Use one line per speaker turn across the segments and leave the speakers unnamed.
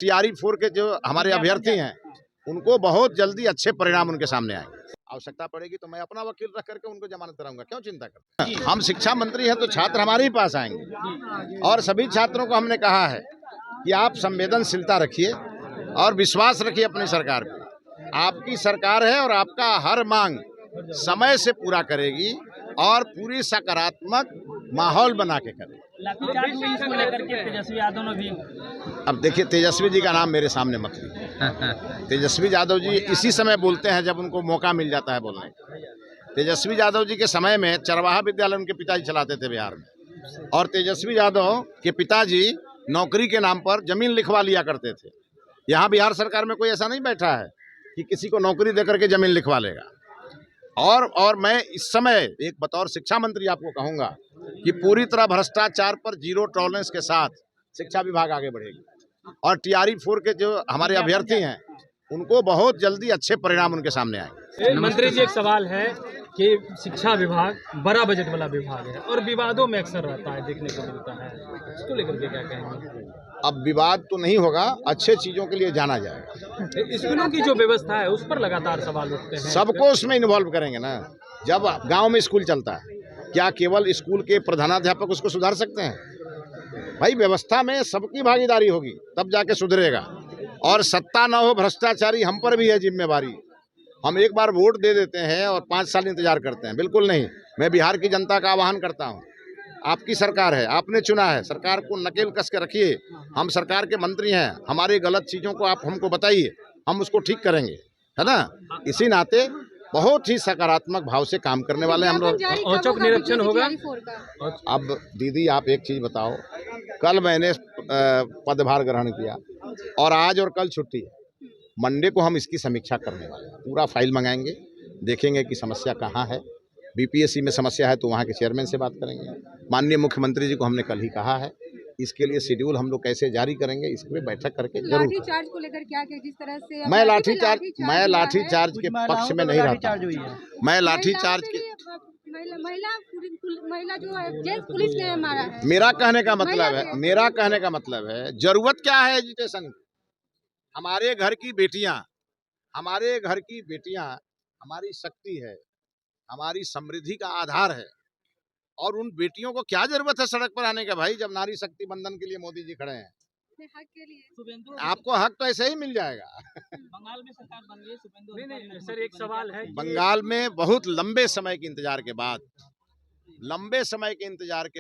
TRE 4 के जो हमारे अभ्यर्थी हैं उनको बहुत जल्दी अच्छे परिणाम उनके सामने आएंगे। आवश्यकता पड़ेगी तो मैं अपना वकील रख करके उनको जमानत कराऊंगा, क्यों चिंता करते हैं। हम शिक्षा मंत्री हैं तो छात्र हमारे ही पास आएंगे और सभी छात्रों को हमने कहा है कि आप संवेदनशीलता रखिए और विश्वास रखिए अपनी सरकार पे। आपकी सरकार है और आपका हर मांग समय से पूरा करेगी और पूरी सकारात्मक माहौल बना के करेगी।
लाठीचार्ज हुई इसको लेकर के तेजस्वी यादव ने भी।
अब देखिए, तेजस्वी जी का नाम मेरे सामने मत लीजिए। तेजस्वी यादव जी इसी समय बोलते हैं जब उनको मौका मिल जाता है बोलने का। तेजस्वी यादव जी के समय में चरवाहा विद्यालय उनके पिताजी चलाते थे बिहार में, और तेजस्वी यादव के पिताजी नौकरी के नाम पर जमीन लिखवा लिया करते थे। यहाँ बिहार सरकार में कोई ऐसा नहीं बैठा है कि किसी को नौकरी देकर के जमीन लिखवा लेगा। और मैं इस समय एक बतौर शिक्षा मंत्री आपको कहूंगा कि पूरी तरह भ्रष्टाचार पर जीरो टॉलरेंस के साथ शिक्षा विभाग आगे बढ़ेगी और टीआरई 4 के जो हमारे अभ्यर्थी हैं उनको बहुत जल्दी अच्छे परिणाम उनके सामने आएंगे।
मंत्री जी, एक सवाल है कि शिक्षा विभाग बड़ा बजट वाला विभाग है और विवादों में अक्सर रहता है, देखने को मिलता है, इसको लेकर के क्या कहेंगे?
अब विवाद तो नहीं होगा, अच्छे चीजों के लिए जाना जाएगा।
स्कूलों की जो व्यवस्था है उस पर लगातार सवाल उठते हैं।
सबको उसमें इन्वॉल्व करेंगे ना। जब गांव में स्कूल चलता है, क्या केवल स्कूल के प्रधानाध्यापक उसको सुधार सकते हैं? भाई, व्यवस्था में सबकी भागीदारी होगी तब जाके सुधरेगा। और सत्ता ना हो, भ्रष्टाचारी हम पर भी है जिम्मेवारी। हम एक बार वोट दे देते हैं और 5 साल इंतजार करते हैं, बिल्कुल नहीं। मैं बिहार की जनता का आह्वान करता हूं, आपकी सरकार है, आपने चुना है, सरकार को नकेल कस के रखिए। हम सरकार के मंत्री हैं, हमारी गलत चीजों को आप हमको बताइए, हम उसको ठीक करेंगे, है ना। इसी नाते बहुत ही सकारात्मक भाव से काम करने वाले हम लोग।
औचक निरीक्षण होगा।
अब दीदी, आप एक चीज बताओ, कल मैंने पदभार ग्रहण किया और आज और कल छुट्टी है। मंडे को हम इसकी समीक्षा करने वाले हैं, पूरा फाइल मंगाएंगे, देखेंगे कि समस्या कहाँ है। बीपीएससी में समस्या है तो वहाँ के चेयरमैन से बात करेंगे। माननीय मुख्यमंत्री जी को हमने कल ही कहा है, इसके लिए शेड्यूल हम लोग कैसे जारी करेंगे, इस पर बैठक करके जरूर।
लाठीचार्ज को लेकर क्या जिस तरह से
मैं लाठीचार्ज के पक्ष में नहीं रहता। मैं लाठीचार्ज के
महिला जो है जेंट्स पुलिस ने मारा है।
मेरा कहने का मतलब है जरूरत क्या है एजुकेशन की। हमारे घर की बेटियां हमारी शक्ति है, हमारी समृद्धि का आधार है, और उन बेटियों को क्या जरूरत है सड़क पर आने का। भाई, जब नारी शक्ति बंधन के लिए मोदी जी खड़े हैं,
हक के लिए
आपको हक तो ऐसे ही मिल जाएगा।
बंगाल में सरकार बन गई। नहीं सर, एक सवाल है,
बंगाल में बहुत लंबे समय के इंतजार के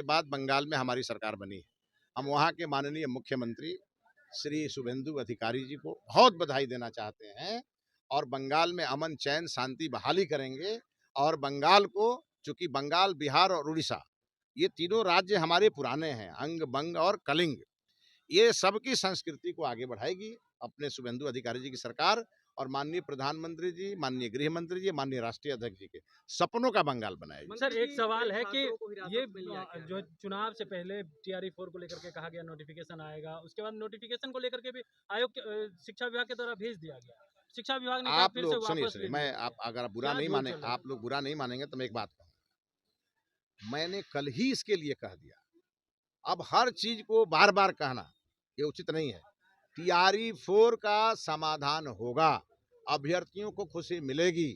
बाद बंगाल में हमारी सरकार बनी है। हम वहाँ के माननीय मुख्यमंत्री श्री शुभेंदु अधिकारी जी को बहुत बधाई देना चाहते हैं और बंगाल में अमन, चैन, शांति बहाली करेंगे। और बंगाल को, चूंकि बंगाल, बिहार और उड़ीसा ये तीनों राज्य हमारे पुराने हैं, अंग, बंग और कलिंग, ये सबकी संस्कृति को आगे बढ़ाएगी अपने शुभेंदु अधिकारी जी की सरकार। और माननीय प्रधानमंत्री जी, माननीय गृह मंत्री जी, माननीय राष्ट्रीय अध्यक्ष जी के सपनों का बंगाल बनाएगी।
सर, एक सवाल है कि ये जो चुनाव से पहले टीआरई 4 को लेकर के कहा गया नोटिफिकेशन आएगा, उसके बाद नोटिफिकेशन को लेकर के भी आयोग शिक्षा विभाग के द्वारा भेज दिया गया। शिक्षा विभाग ने
आप लोग सुनिए, मैं आप अगर बुरा नहीं माने, आप लोग बुरा नहीं मानेंगे तो मैं एक बात कहूँगा। मैंने कल ही इसके लिए कह दिया, अब हर चीज को बार बार कहना ये उचित नहीं है। टीआरई 4 का समाधान होगा, अभ्यर्थियों को खुशी मिलेगी।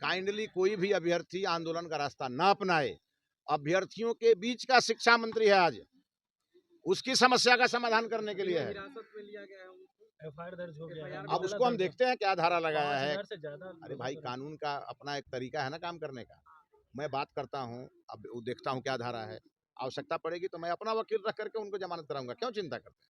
काइंडली कोई भी अभ्यर्थी आंदोलन का रास्ता ना अपनाए। अभ्यर्थियों के बीच का शिक्षा मंत्री है आज, उसकी समस्या का समाधान करने के लिए है।
एफआईआर दर्ज हो गया है।
अब उसको हम देखते हैं क्या धारा लगाया है।
5,000 से ज्यादा।
अरे भाई, कानून का अपना एक तरीका है ना काम करने का। मैं बात करता हूँ, अब देखता हूँ क्या धारा है। आवश्यकता पड़ेगी तो मैं अपना वकील रख करके उनको जमानत कराऊंगा, क्यों चिंता करते हैं।